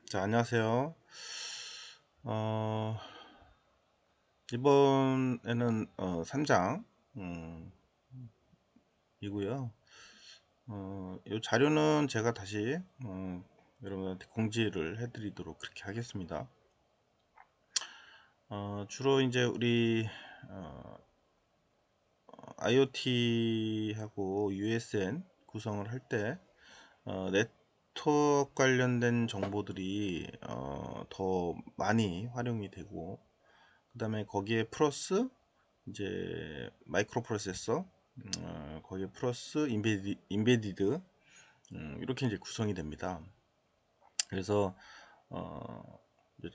자, 안녕하세요. 어, 이번에는 3장 이고요. 이 자료는 제가 다시 여러분한테 공지를 해드리도록 그렇게 하겠습니다. 주로 이제 우리 어, IoT하고 USN 구성을 할 때 네트워크 관련된 정보들이 더 많이 활용이 되고, 그 다음에 거기에 플러스 이제 마이크로 프로세서, 거기에 플러스 인베디드, 이렇게 이제 구성이 됩니다. 그래서 어,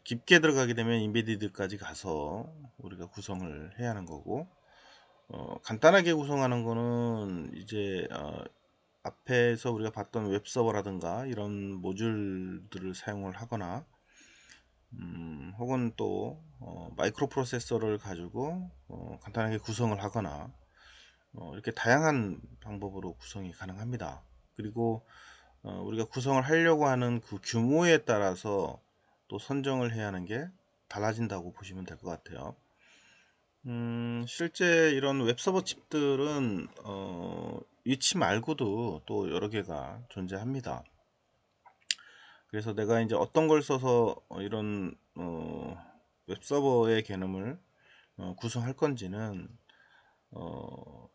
깊게 들어가게 되면 인베디드까지 가서 우리가 구성을 해야 하는 거고, 간단하게 구성하는 거는 이제 앞에서 우리가 봤던 웹서버라든가 이런 모듈들을 사용을 하거나, 혹은 또 마이크로 프로세서를 가지고 간단하게 구성을 하거나, 이렇게 다양한 방법으로 구성이 가능합니다. 그리고 우리가 구성을 하려고 하는 그 규모에 따라서 또 선정을 해야 하는 게 달라진다고 보시면 될 것 같아요. 실제 이런 웹서버 칩들은 위치 말고도 또 여러 개가 존재합니다. 그래서 내가 이제 어떤 걸 써서 이런 웹서버의 개념을 구성할 건지는 어,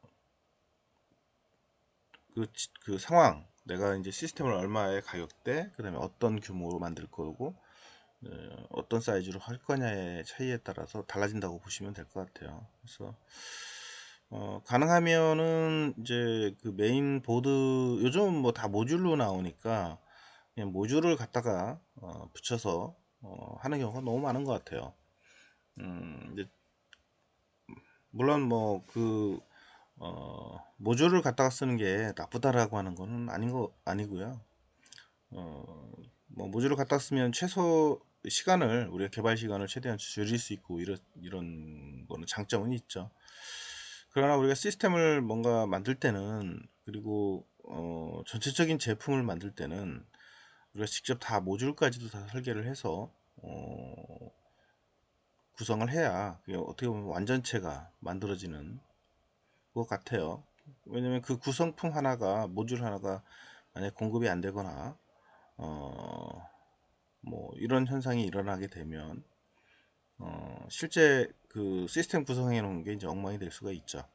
그 상황, 내가 이제 시스템을 얼마의 가격대, 그 다음에 어떤 규모로 만들 거고, 어떤 사이즈로 할 거냐의 차이에 따라서 달라진다고 보시면 될 것 같아요. 그래서 가능하면은 이제 그 메인 보드, 요즘 뭐 다 모듈로 나오니까 그냥 모듈을 갖다가 붙여서 하는 경우가 너무 많은 것 같아요. 이제 물론 뭐그 모듈을 갖다가 쓰는 게 나쁘다라고 하는 거는 아니고요. 뭐 모듈을 갖다 쓰면 최소 시간을, 우리가 개발 시간을 최대한 줄일 수 있고, 이런 거는 장점은 있죠. 그러나 우리가 시스템을 뭔가 만들 때는, 그리고 전체적인 제품을 만들 때는 우리가 직접 다 모듈까지도 다 설계를 해서 구성을 해야 그게 어떻게 보면 완전체가 만들어지는 것 같아요. 왜냐면 그 구성품 하나가, 모듈 하나가 만약 공급이 안 되거나 뭐 이런 현상이 일어나게 되면 실제 그 시스템 구성해 놓은 게 이제 엉망이 될 수가 있죠.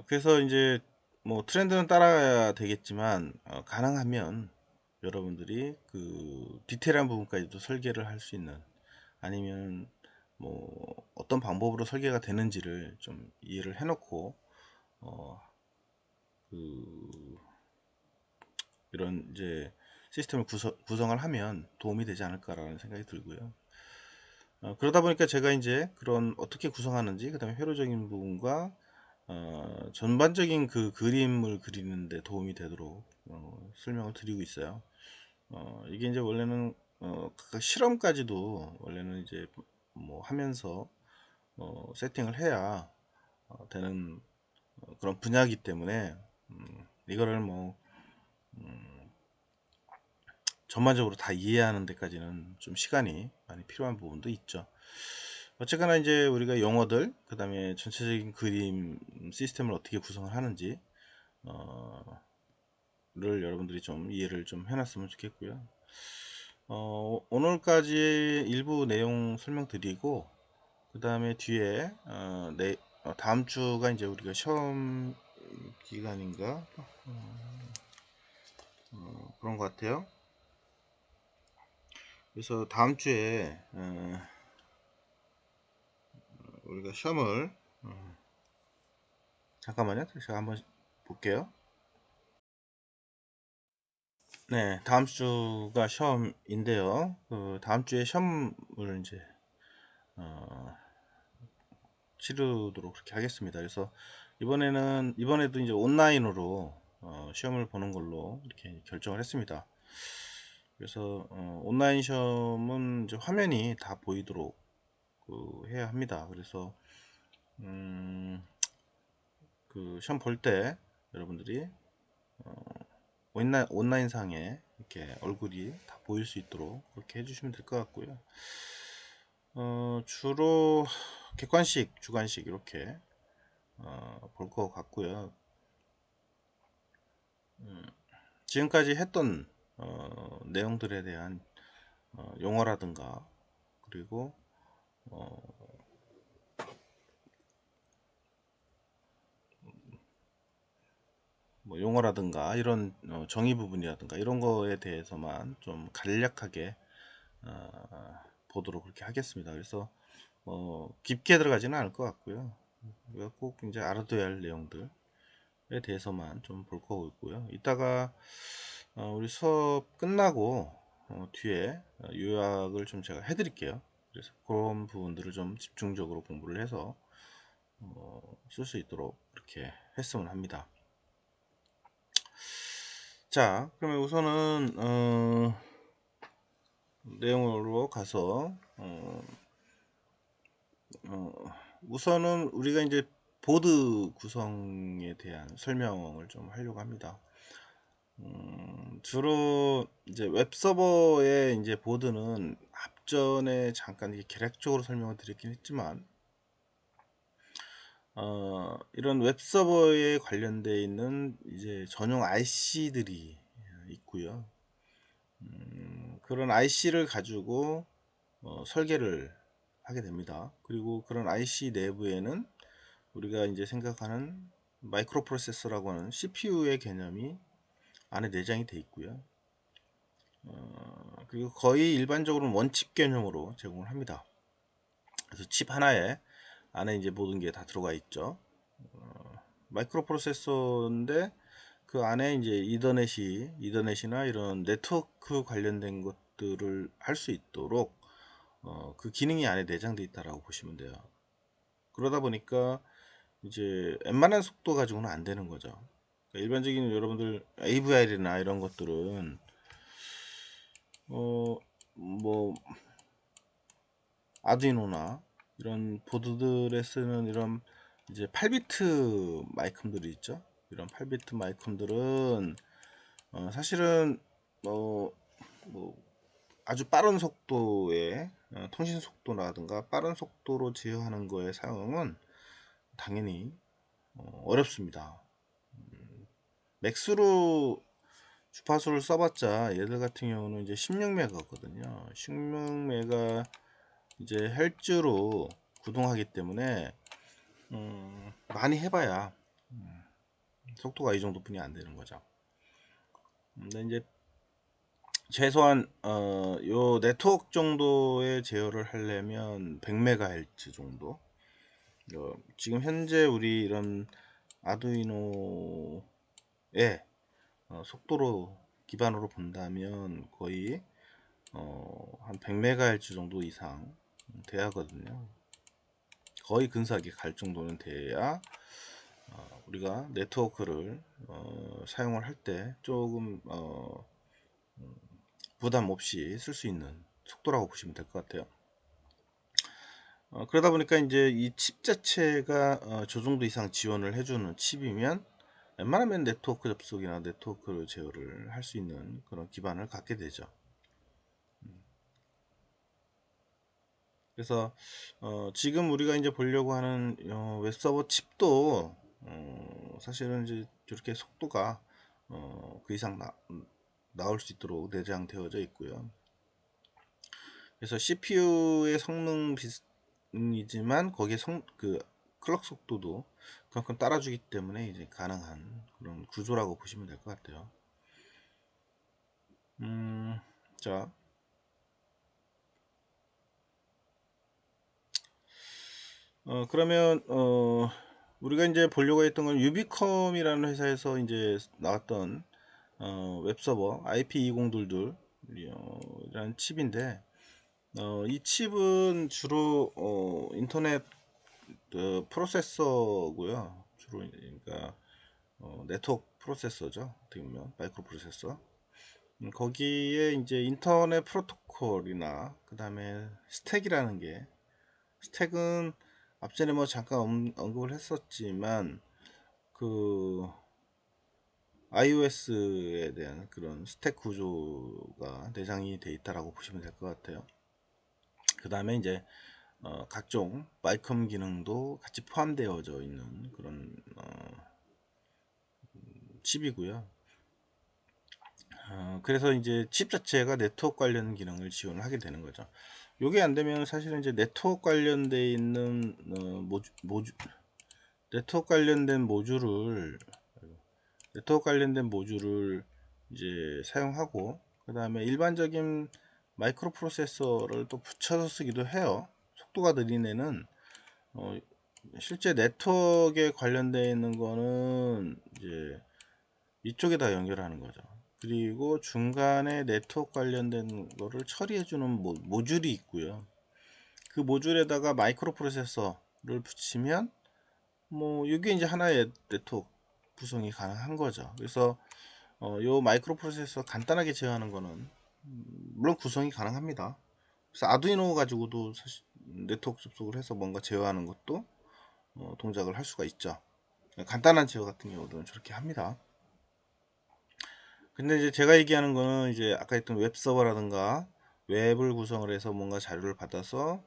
그래서 이제 뭐 트렌드는 따라가야 되겠지만, 가능하면 여러분들이 그 디테일한 부분까지도 설계를 할 수 있는, 아니면 뭐 어떤 방법으로 설계가 되는지를 좀 이해를 해놓고 어, 그 이런 이제 시스템을 구성을 하면 도움이 되지 않을까라는 생각이 들고요. 그러다 보니까 제가 이제 그런 어떻게 구성하는지, 그 다음에 회로적인 부분과 전반적인 그 그림을 그리는데 도움이 되도록 설명을 드리고 있어요. 이게 이제 원래는 각각 실험까지도 원래는 이제 뭐 하면서 세팅을 해야 되는 그런 분야이기 때문에, 이거를 뭐 전반적으로 다 이해하는 데까지는 좀 시간이 많이 필요한 부분도 있죠. 어쨌거나 이제 우리가 용어들, 그 다음에 전체적인 그림, 시스템을 어떻게 구성을 하는지 를 여러분들이 좀 이해를 좀 해놨으면 좋겠고요. 오늘까지 일부 내용 설명드리고, 그 다음에 뒤에 다음 주가 이제 우리가 시험 기간인가 그런 것 같아요. 그래서 다음 주에 우리가 시험을, 잠깐만요, 제가 한번 볼게요. 네, 다음 주가 시험인데요. 그 다음 주에 시험을 이제 치르도록 그렇게 하겠습니다. 그래서 이번에도 이제 온라인으로 시험을 보는 걸로 이렇게 결정을 했습니다. 그래서 온라인 시험은 이제 화면이 다 보이도록 해야 합니다. 그래서 그 시험 볼 때 여러분들이 온라인상에 이렇게 얼굴이 다 보일 수 있도록 그렇게 해주시면 될 것 같고요. 주로 객관식, 주관식 이렇게 볼 것 같고요. 지금까지 했던 내용들에 대한 용어라든가 그리고 뭐 용어라든가 이런 정의 부분이라든가 이런 거에 대해서만 좀 간략하게 보도록 그렇게 하겠습니다. 그래서 깊게 들어가지는 않을 것 같고요. 우리가 꼭 이제 알아둬야 할 내용들에 대해서만 좀 볼 거고요. 이따가 우리 수업 끝나고 뒤에 요약을 좀 제가 해드릴게요. 그래서 그런 부분들을 좀 집중적으로 공부를 해서 쓸 수 있도록 그렇게 했으면 합니다. 자, 그러면 우선은 내용으로 가서 우선은 우리가 이제 보드 구성에 대한 설명을 좀 하려고 합니다. 주로 이제 웹서버의 이제 보드는 앞전에 잠깐 이렇게 개략적으로 설명을 드렸긴 했지만 이런 웹서버에 관련되어 있는 이제 전용 IC들이 있고요. 그런 IC를 가지고 설계를 하게 됩니다. 그리고 그런 IC 내부에는 우리가 이제 생각하는 마이크로 프로세서라고 하는 CPU의 개념이 안에 내장이 되어 있고요. 그리고 거의 일반적으로는 원칩 개념으로 제공을 합니다. 그래서 칩 하나에 안에 이제 모든 게 다 들어가 있죠. 마이크로 프로세서인데 그 안에 이제 이더넷이나 이런 네트워크 관련된 것들을 할 수 있도록 그 기능이 안에 내장되어 있다라고 보시면 돼요. 그러다 보니까 이제 웬만한 속도 가지고는 안 되는 거죠. 그러니까 일반적인 여러분들 AVR이나 이런 것들은 뭐 아두이노나 이런 보드들에 쓰는 이런 이제 8비트 마이컴들이 있죠. 이런 8비트 마이컴들은 사실은 뭐 아주 빠른 속도의 통신 속도라든가 빠른 속도로 제어하는 거에 사용은 당연히 어렵습니다. 맥스로 주파수를 써봤자 얘들 같은 경우는 이제 16메가거든요. 16메가 이제 헬즈로 구동하기 때문에 많이 해봐야 속도가 이 정도뿐이 안 되는 거죠. 근데 이제 최소한 요 네트워크 정도의 제어를 하려면 100MHz 정도. 지금 현재 우리 이런 아두이노의 속도로 기반으로 본다면 거의 한 100MHz 정도 이상 돼야 하거든요. 거의 근사하게 갈 정도는 돼야 우리가 네트워크를 사용을 할 때 조금 부담 없이 쓸 수 있는 속도라고 보시면 될 것 같아요. 그러다 보니까 이제 이 칩 자체가 저 정도 이상 지원을 해주는 칩이면 웬만하면 네트워크 접속이나 네트워크 제어를 할 수 있는 그런 기반을 갖게 되죠. 그래서 지금 우리가 이제 보려고 하는 웹서버 칩도 사실은 이제 저렇게 속도가 그 이상 나올 수 있도록 내장되어져 있고요. 그래서 CPU의 성능 비슷이지만 거기에 그 클럭 속도도 그만큼 따라주기 때문에 이제 가능한 그런 구조라고 보시면 될 것 같아요. 자, 그러면 우리가 이제 보려고 했던 건 유비컴이라는 회사에서 이제 나왔던 웹서버 IP2022 이라는 칩인데 이 칩은 주로 인터넷 프로세서고요. 주로 그러니까 네트워크 프로세서죠. 어떻게 보면 마이크로 프로세서. 거기에 이제 인터넷 프로토콜이나 그 다음에 스택이라는 게 스택은 앞전에 뭐 잠깐 언급을 했었지만 그 iOS에 대한 그런 스택 구조가 내장이 돼 있다라고 보시면 될 것 같아요. 그 다음에 이제 각종 마이컴 기능도 같이 포함되어져 있는 그런 칩이고요. 그래서 이제 칩 자체가 네트워크 관련 기능을 지원을 하게 되는 거죠. 요게 안 되면 사실은 이제 네트워크 관련돼 있는 네트워크 관련된 모듈을 이제 사용하고, 그 다음에 일반적인 마이크로 프로세서를 또 붙여서 쓰기도 해요. 속도가 느린 애는 실제 네트워크에 관련되어 있는 거는 이제 이쪽에다 연결하는 거죠. 그리고 중간에 네트워크 관련된 거를 처리해주는 모듈이 있고요. 그 모듈에다가 마이크로 프로세서를 붙이면 뭐 이게 이제 하나의 네트워크 구성이 가능한 거죠. 그래서 요 마이크로 프로세서 간단하게 제어하는 거는 물론 구성이 가능합니다. 그래서 아두이노 가지고도 사실 네트워크 접속을 해서 뭔가 제어하는 것도 동작을 할 수가 있죠. 간단한 제어 같은 경우는 저렇게 합니다. 근데 이제 제가 얘기하는 거는 이제 아까 했던 웹 서버라든가 웹을 구성을 해서 뭔가 자료를 받아서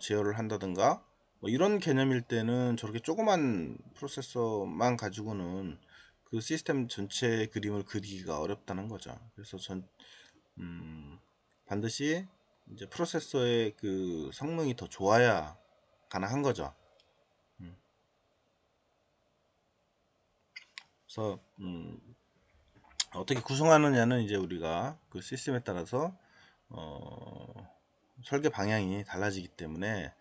제어를 한다든가 뭐 이런 개념일 때는 저렇게 조그만 프로세서만 가지고는 그 시스템 전체 그림을 그리기가 어렵다는 거죠. 그래서 반드시 이제 프로세서의 그 성능이 더 좋아야 가능한 거죠. 그래서 어떻게 구성하느냐는 이제 우리가 그 시스템에 따라서 설계 방향이 달라지기 때문에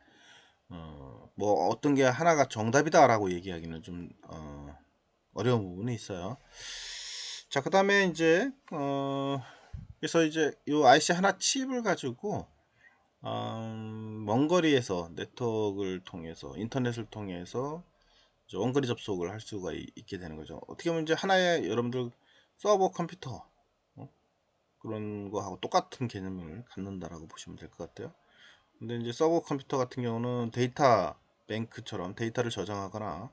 뭐 어떤 게 하나가 정답이다라고 얘기하기는 좀 어려운 부분이 있어요. 자, 그 다음에 이제 그래서 이제 이 IC 하나 칩을 가지고 먼 거리에서 네트워크를 통해서 인터넷을 통해서 원거리 접속을 할 수가 있게 되는 거죠. 어떻게 보면 이제 하나의 여러분들 서버 컴퓨터 그런 거하고 똑같은 개념을 갖는다라고 보시면 될 것 같아요. 근데 이제 서버 컴퓨터 같은 경우는 데이터 뱅크처럼 데이터를 저장하거나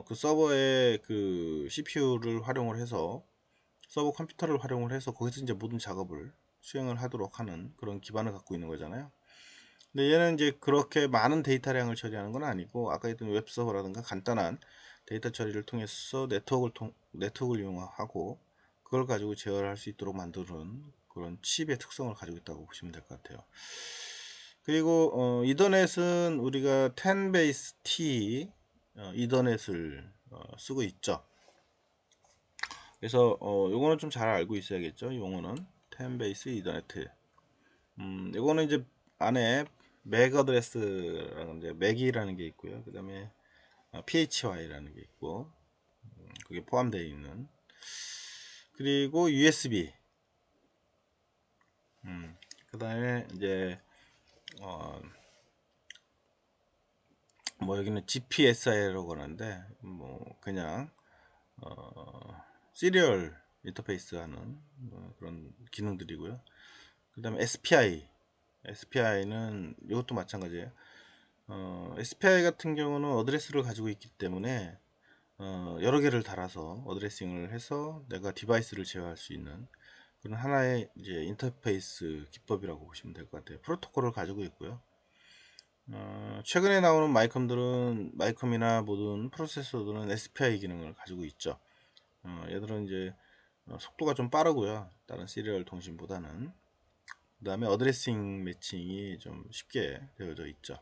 그 서버의 그 CPU를 활용을 해서 서버 컴퓨터를 활용을 해서 거기서 이제 모든 작업을 수행을 하도록 하는 그런 기반을 갖고 있는 거잖아요. 근데 얘는 이제 그렇게 많은 데이터량을 처리하는 건 아니고 아까 했던 웹서버라든가 간단한 데이터 처리를 통해서 네트워크를 이용하고 그걸 가지고 제어를 할 수 있도록 만드는 그런 칩의 특성을 가지고 있다고 보시면 될 것 같아요. 그리고 이더넷은 우리가 10 베이스 T 이더넷을 쓰고 있죠. 그래서 요거는 좀 잘 알고 있어야겠죠. 용어는 10 베이스 이더넷. 요거는 이제 안에 맥 어드레스라는 이제 맥이라는 게 있고요. 그 다음에 PHY라는 게 있고 그게 포함되어 있는, 그리고 USB, 그 다음에 이제 뭐 여기는 GPSI라고 하는데 뭐 그냥 시리얼 인터페이스 하는 그런 기능들이고요. 그 다음에 SPI는 이것도 마찬가지예요. SPI 같은 경우는 어드레스를 가지고 있기 때문에 여러 개를 달아서 어드레싱을 해서 내가 디바이스를 제어할 수 있는 그런 하나의 이제 인터페이스 기법이라고 보시면 될 것 같아요. 프로토콜을 가지고 있고요. 최근에 나오는 마이컴이나 모든 프로세서들은 SPI 기능을 가지고 있죠. 얘들은 이제 속도가 좀 빠르고요. 다른 시리얼 통신보다는. 그 다음에 어드레싱 매칭이 좀 쉽게 되어져 있죠.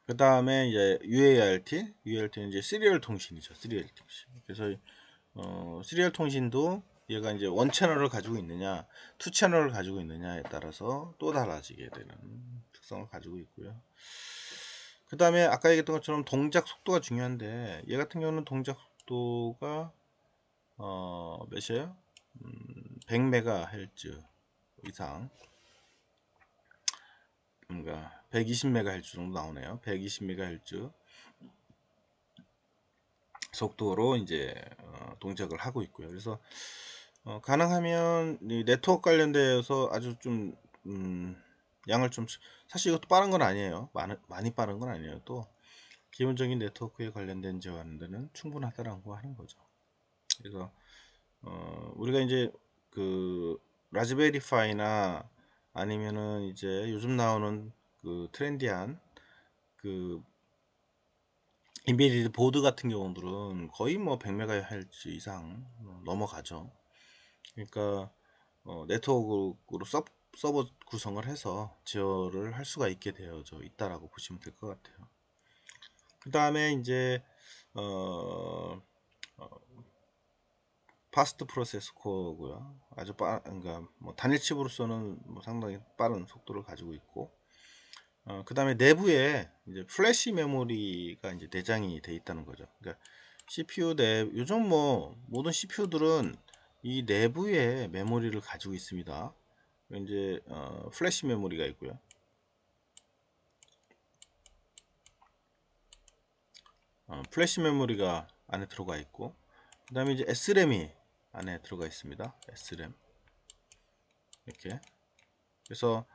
그 다음에 이제 UART는 이제 시리얼 통신이죠. 시리얼 통신. 그래서 시리얼 통신도 얘가 이제 원 채널을 가지고 있느냐, 투 채널을 가지고 있느냐에 따라서 또 달라지게 되는 특성을 가지고 있고요. 그 다음에 아까 얘기했던 것처럼 동작 속도가 중요한데 얘 같은 경우는 동작 속도가 몇이에요? 100MHz 이상, 그러니까 120MHz 정도 나오네요. 120MHz 속도로 이제 동작을 하고 있고요. 그래서 가능하면 이 네트워크 관련돼서 아주 좀 양을 좀, 사실 이것도 빠른 건 아니에요. 많이 빠른 건 아니에요. 또 기본적인 네트워크에 관련된 제어하는 데는 충분하다라고 하는 거죠. 그래서 우리가 이제 그 라즈베리 파이나 아니면은 이제 요즘 나오는 그 트렌디한 그 인베디드 보드 같은 경우들은 거의 뭐 100MHz 이상 넘어가죠. 그러니까 네트워크로 서버 구성을 해서 제어를 할 수가 있게 되어져 있다라고 보시면 될 것 같아요. 그 다음에 이제 어, 파스트 프로세스 코어고요. 아주 그러니까 뭐 단일 칩으로서는 뭐 상당히 빠른 속도를 가지고 있고, 그 다음에 내부에 이제 플래시 메모리가 이제 내장이 돼 있다는 거죠. 그러니까 CPU 요즘 뭐 모든 CPU들은 이 내부에 메모리를 가지고 있습니다. 이제 플래시 메모리가 있고요. 플래시 메모리가 안에 들어가 있고, 그 다음에 이제 SRAM이 안에 들어가 있습니다. SRAM 이렇게. 그래서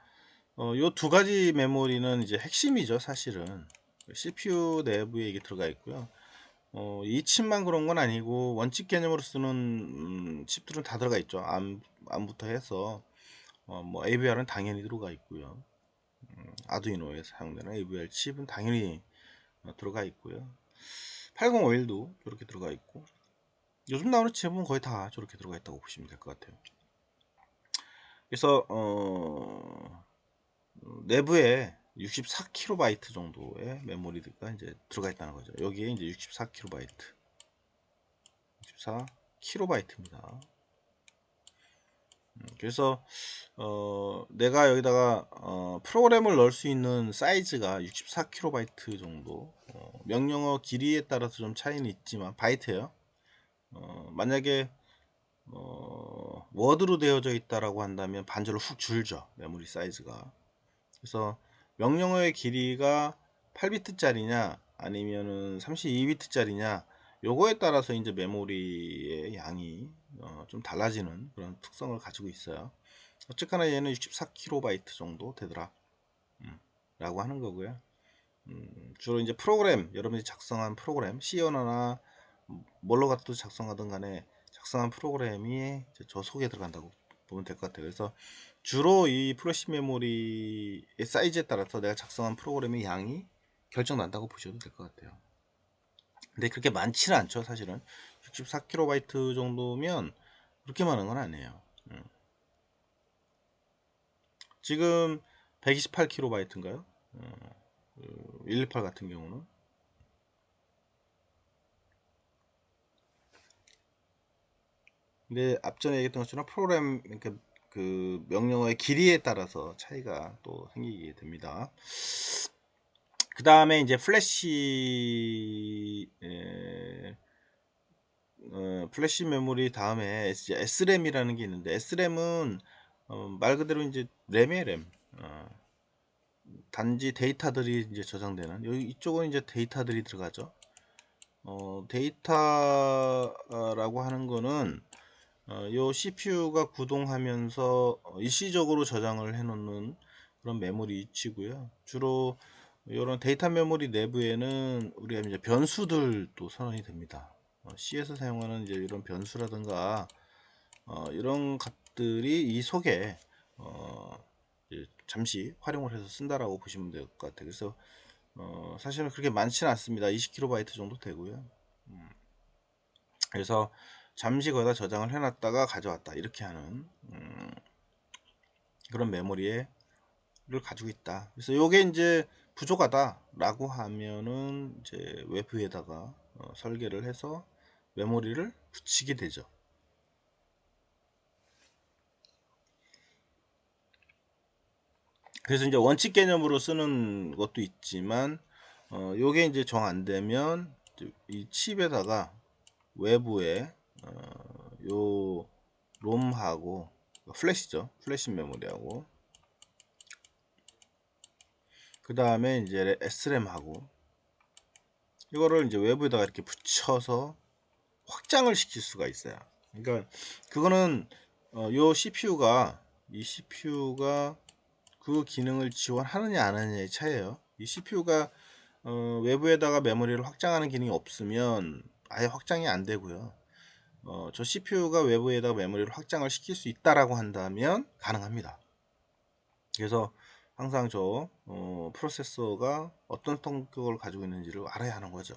요 두 가지 메모리는 이제 핵심이죠, 사실은. CPU 내부에 이게 들어가 있고요. 이 칩만 그런 건 아니고 원칙 개념으로 쓰는 칩들은 다 들어가 있죠. 암부터 해서 뭐 AVR은 당연히 들어가 있고요. 아두이노에 사용되는 AVR 칩은 당연히 들어가 있고요. 8051도 저렇게 들어가 있고, 요즘 나오는 칩은 거의 다 저렇게 들어가 있다고 보시면 될 것 같아요. 그래서 내부에 64KB 정도의 메모리가 이제 들어가 있다는 거죠. 여기에 이제 64KB, 64KB입니다. 그래서 내가 여기다가 프로그램을 넣을 수 있는 사이즈가 64KB 정도. 명령어 길이에 따라서 좀 차이는 있지만 바이트예요. 만약에 워드로 되어져 있다라고 한다면 반절로 훅 줄죠, 메모리 사이즈가. 그래서 명령어의 길이가 8비트짜리냐 아니면은 32비트짜리냐, 요거에 따라서 이제 메모리의 양이 좀 달라지는 그런 특성을 가지고 있어요. 어쨌거나 얘는 64KB 정도 되더라 라고 하는 거고요. 주로 이제 프로그램, 여러분이 작성한 프로그램, C 언어나 뭘로 갖도 작성하든 간에 작성한 프로그램이 저 속에 들어간다고 보면 될 것 같아요. 그래서 주로 이 플래시 메모리의 사이즈에 따라서 내가 작성한 프로그램의 양이 결정난다고 보셔도 될 것 같아요. 근데 그렇게 많지는 않죠, 사실은. 64KB 정도면 그렇게 많은 건 아니에요. 지금 128KB인가요? 128 같은 경우는. 근데 앞전에 얘기했던 것처럼 프로그램, 그러니까 그 명령어의 길이에 따라서 차이가 또 생기게 됩니다. 그 다음에 이제 플래시 메모리 다음에 SRAM이라는 게 있는데, SRAM은 말 그대로 이제 램의 램. 단지 데이터들이 이제 저장되는, 여기 이쪽은 이제 데이터들이 들어가죠. 데이터라고 하는 거는 요 CPU가 구동하면서 일시적으로 저장을 해 놓는 그런 메모리 위치고요. 주로 이런 데이터 메모리 내부에는 우리가 이제 변수들도 선언이 됩니다. C에서 사용하는 이제 이런 변수라든가 이런 것들이 이 속에 이제 잠시 활용을 해서 쓴다라고 보시면 될 것 같아요. 그래서 사실은 그렇게 많지는 않습니다. 20KB 정도 되고요. 그래서 잠시 거기다 저장을 해놨다가 가져왔다 이렇게 하는 그런 메모리를 가지고 있다. 그래서 요게 이제 부족하다라고 하면은 이제 외부에다가 설계를 해서 메모리를 붙이게 되죠. 그래서 이제 원칙 개념으로 쓰는 것도 있지만 요게 이제 정 안 되면 이 칩에다가 외부에 요 롬하고 플래시죠, 플래시 메모리하고 그 다음에 이제 SRAM하고 이거를 이제 외부에다가 이렇게 붙여서 확장을 시킬 수가 있어요. 그러니까 그거는 요 CPU가 이 CPU가 그 기능을 지원하느냐 안 하느냐의 차이예요. 이 CPU가 외부에다가 메모리를 확장하는 기능이 없으면 아예 확장이 안 되고요. 저 CPU가 외부에다가 메모리를 확장을 시킬 수 있다라고 한다면 가능합니다. 그래서 항상 저 프로세서가 어떤 성격을 가지고 있는지를 알아야 하는 거죠.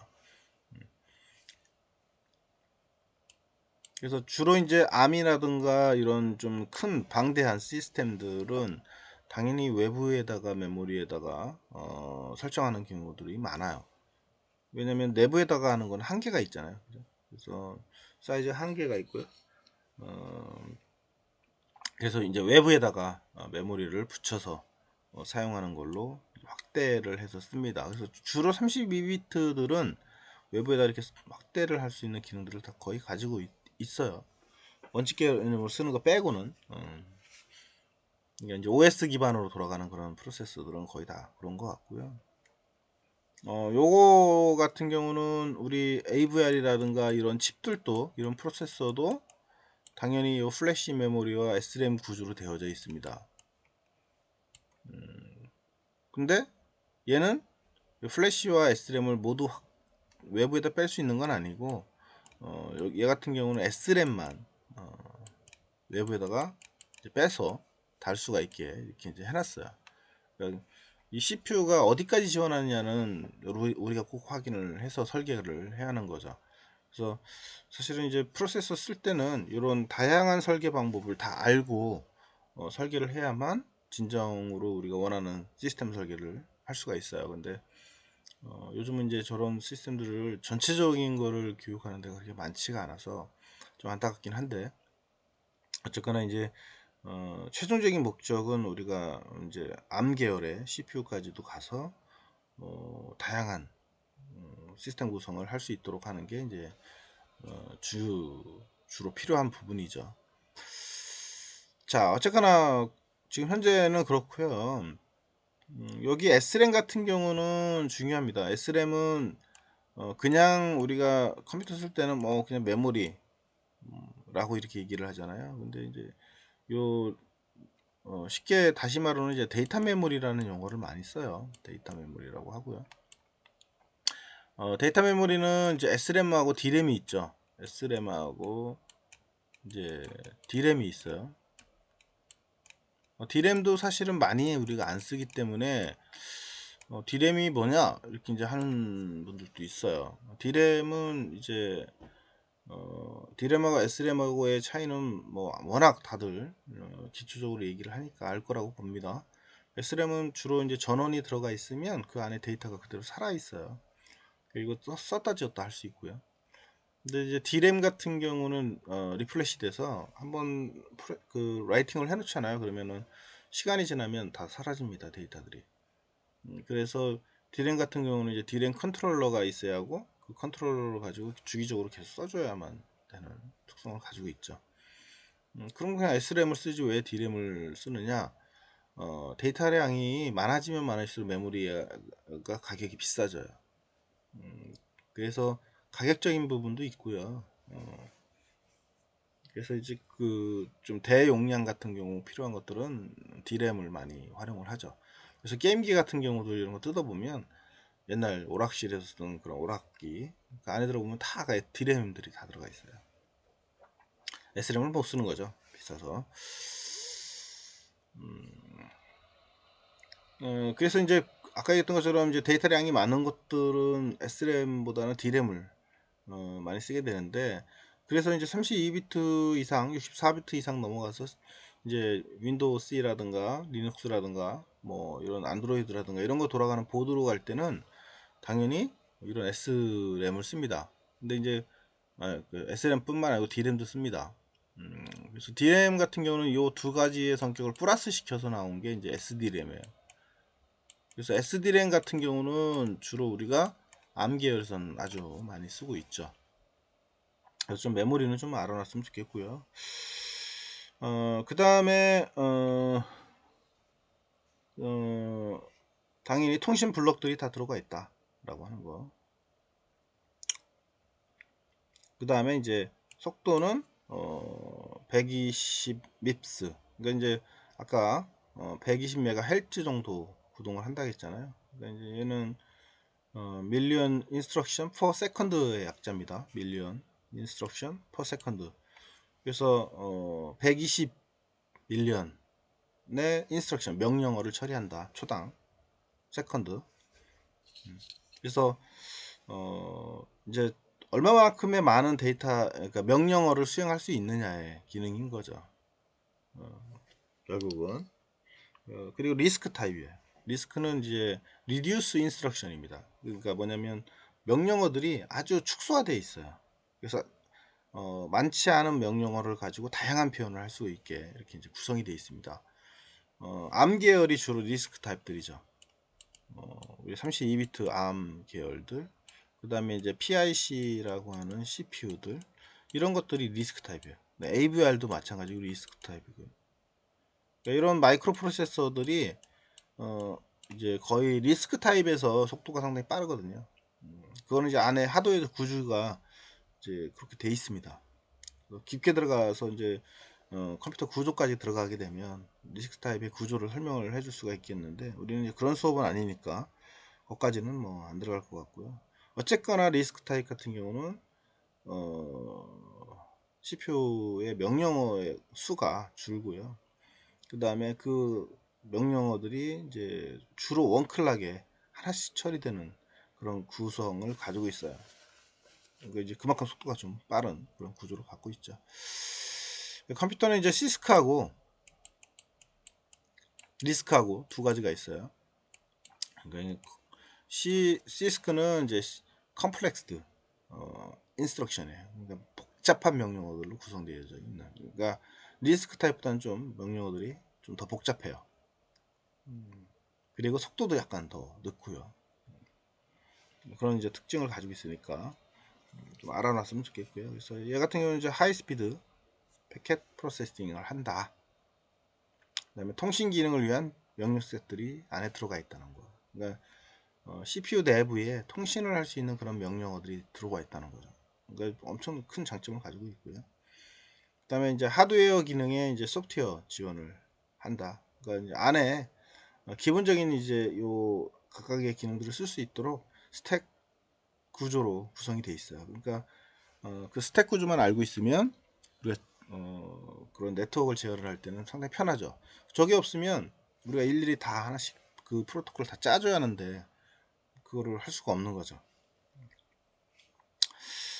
그래서 주로 이제 암이라든가 이런 좀 큰 방대한 시스템들은 당연히 외부에다가 메모리에다가 설정하는 경우들이 많아요. 왜냐면 내부에다가 하는 건 한계가 있잖아요. 그래서 사이즈 한계가 있고요. 그래서 이제 외부에다가 메모리를 붙여서 사용하는 걸로 확대를 해서 씁니다. 그래서 주로 32비트들은 외부에다 이렇게 확대를 할 수 있는 기능들을 다 거의 가지고 있어요. 원칙 개념으로 쓰는 거 빼고는. 이제 OS 기반으로 돌아가는 그런 프로세서들은 거의 다 그런 것 같고요. 요거 같은 경우는 우리 AVR이라든가 이런 칩들도, 이런 프로세서도 당연히 요 플래시 메모리와 SRAM 구조로 되어져 있습니다. 근데 얘는 플래시와 SRAM을 모두 외부에다 뺄 수 있는 건 아니고, 얘 같은 경우는 SRAM만 외부에다가 빼서 달 수가 있게 이렇게 이제 해놨어요. 그러니까 이 CPU가 어디까지 지원하느냐는 우리가 꼭 확인을 해서 설계를 해야 하는 거죠. 그래서 사실은 이제 프로세서 쓸 때는 이런 다양한 설계 방법을 다 알고 설계를 해야만 진정으로 우리가 원하는 시스템 설계를 할 수가 있어요. 근데 요즘은 이제 저런 시스템들을 전체적인 거를 교육하는 데가 그렇게 많지가 않아서 좀 안타깝긴 한데, 어쨌거나 이제 최종적인 목적은 우리가 이제 암 계열의 CPU까지도 가서 다양한 시스템 구성을 할 수 있도록 하는 게 이제 주로 필요한 부분이죠. 자, 어쨌거나 지금 현재는 그렇고요. 여기 SRAM 같은 경우는 중요합니다. SRAM은 그냥 우리가 컴퓨터 쓸 때는 뭐 그냥 메모리라고 이렇게 얘기를 하잖아요. 근데 이제 요 쉽게 다시 말하면 이제 데이터 메모리라는 용어를 많이 써요. 데이터 메모리라고 하고요. 데이터 메모리는 이제 SRAM하고 D램이 있죠. SRAM하고 이제 D램이 있어요. D램도 사실은 많이 우리가 안 쓰기 때문에 D램이 뭐냐 이렇게 이제 하는 분들도 있어요. D램은 이제 D램하고 SRAM하고의 차이는 뭐 워낙 다들 기초적으로 얘기를 하니까 알 거라고 봅니다. SRAM은 주로 이제 전원이 들어가 있으면 그 안에 데이터가 그대로 살아 있어요. 그리고 또 썼다 지웠다 할 수 있고요. 근데 이제 D램 같은 경우는 리플래시 돼서 한번 그 라이팅을 해놓잖아요. 그러면은 시간이 지나면 다 사라집니다, 데이터들이. 그래서 D램 같은 경우는 이제 D램 컨트롤러가 있어야 하고, 그 컨트롤러를 가지고 주기적으로 계속 써줘야만 되는 특성을 가지고 있죠. 그럼 그냥 SRAM을 쓰지 왜 D램을 쓰느냐? 데이터량이 많아지면 많을수록 메모리가 가격이 비싸져요. 그래서 가격적인 부분도 있고요. 그래서 이제 그 좀 대용량 같은 경우 필요한 것들은 D램을 많이 활용을 하죠. 그래서 게임기 같은 경우도 이런 거 뜯어보면 옛날 오락실에서 쓰던 그런 오락기 그 안에 들어보면 다 D램들이 다 들어가 있어요. SRAM을 못 쓰는 거죠. 비싸서. 그래서 이제 아까 얘기했던 것처럼 이제 데이터량이 많은 것들은 SRAM보다는 D램을 많이 쓰게 되는데, 그래서 이제 32비트 이상, 64비트 이상 넘어가서 이제 윈도우 C라든가 리눅스라든가 뭐 이런 안드로이드라든가 이런 거 돌아가는 보드로 갈 때는 당연히 이런 SRAM을 씁니다. 근데 이제 그 SRAM뿐만 아니고 D램도 씁니다. 그래서 D램 같은 경우는 이 두 가지의 성격을 플러스 시켜서 나온 게 이제 SD램이에요. 그래서 SD램 같은 경우는 주로 우리가 암 계열선 아주 많이 쓰고 있죠. 그래서 좀 메모리는 좀 알아놨으면 좋겠고요. 그 다음에 당연히 통신 블록들이 다 들어가 있다 라고 하는 거. 그 다음에 이제 속도는 120 밉스, 그러니까 이제 아까 120MHz 정도 구동을 한다 했잖아요. 그러니까 이제 얘는 밀리언 인스트럭션 퍼 세컨드의 약자입니다. 밀리언. instruction per second. 그래서 121년의 instruction 명령어를 처리한다. 초당 세컨드. 그래서 이제 얼마만큼의 많은 데이터, 그러니까 명령어를 수행할 수 있느냐의 기능인 거죠. 결국은. 그리고 리스크 타입이에요. 리스크는 이제 reduce instruction입니다. 그러니까 뭐냐면 명령어들이 아주 축소화되어 있어요. 그래서 많지 않은 명령어를 가지고 다양한 표현을 할 수 있게 이렇게 이제 구성이 되어 있습니다. ARM 계열이 주로 리스크 타입들이죠. 우리 32비트 ARM 계열들, 그 다음에 이제 PIC라고 하는 CPU들, 이런 것들이 리스크 타입이에요. 네, AVR도 마찬가지로 리스크 타입이고요. 그러니까 이런 마이크로 프로세서들이 이제 거의 리스크 타입에서 속도가 상당히 빠르거든요. 그거는 이제 안에 하드웨어 구조가 이제 그렇게 돼 있습니다. 깊게 들어가서 이제 컴퓨터 구조까지 들어가게 되면 리스크 타입의 구조를 설명을 해줄 수가 있겠는데, 우리는 이제 그런 수업은 아니니까 거기까지는 뭐 안 들어갈 것 같고요. 어쨌거나 리스크 타입 같은 경우는 CPU의 명령어의 수가 줄고요. 그 다음에 그 명령어들이 이제 주로 원클락에 하나씩 처리되는 그런 구성을 가지고 있어요. 그러니까 이제 그만큼 속도가 좀 빠른 그런 구조를 갖고 있죠. 컴퓨터는 이제 시스크하고 리스크하고 두 가지가 있어요. 그러니까 시스크는 이제 컴플렉스드 인스트럭션이에요. 그러니까 복잡한 명령어들로 구성되어 있는. 그러니까 리스크 타입보다는 좀 명령어들이 좀 더 복잡해요. 그리고 속도도 약간 더 늦고요. 그런 이제 특징을 가지고 있으니까 좀 알아놨으면 좋겠고요. 그래서 얘 같은 경우는 이제 하이 스피드 패켓 프로세싱을 한다. 그다음에 통신 기능을 위한 명령 셋들이 안에 들어가 있다는 거. 그러니까 CPU 내부에 통신을 할 수 있는 그런 명령어들이 들어가 있다는 거죠. 그러니까 엄청 큰 장점을 가지고 있고요. 그다음에 이제 하드웨어 기능에 이제 소프트웨어 지원을 한다. 그러니까 이제 안에 기본적인 이제 요 각각의 기능들을 쓸 수 있도록 스택 구조로 구성이 되어 있어요. 그러니까 그 스택 구조만 알고 있으면 우리가 그런 네트워크를 제어를 할 때는 상당히 편하죠. 저게 없으면 우리가 일일이 다 하나씩 그 프로토콜을 다 짜줘야 하는데 그거를 할 수가 없는 거죠.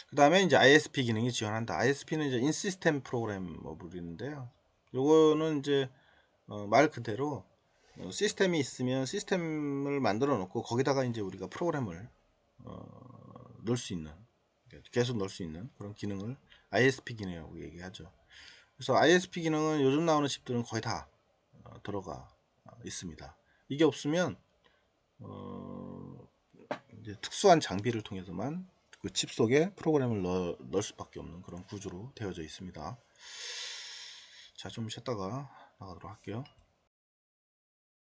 그 다음에 이제 ISP 기능이 지원한다. ISP는 이제 인시스템 프로그래머블인데요. 요거는 이제 말 그대로 시스템이 있으면 시스템을 만들어 놓고 거기다가 이제 우리가 프로그램을 넣을 수 있는, 계속 넣을 수 있는 그런 기능을 ISP 기능이라고 얘기하죠. 그래서 ISP 기능은 요즘 나오는 칩들은 거의 다 들어가 있습니다. 이게 없으면 이제 특수한 장비를 통해서만 그 칩 속에 프로그램을 넣을 수밖에 없는 그런 구조로 되어져 있습니다. 자, 좀 쉬었다가 나가도록 할게요.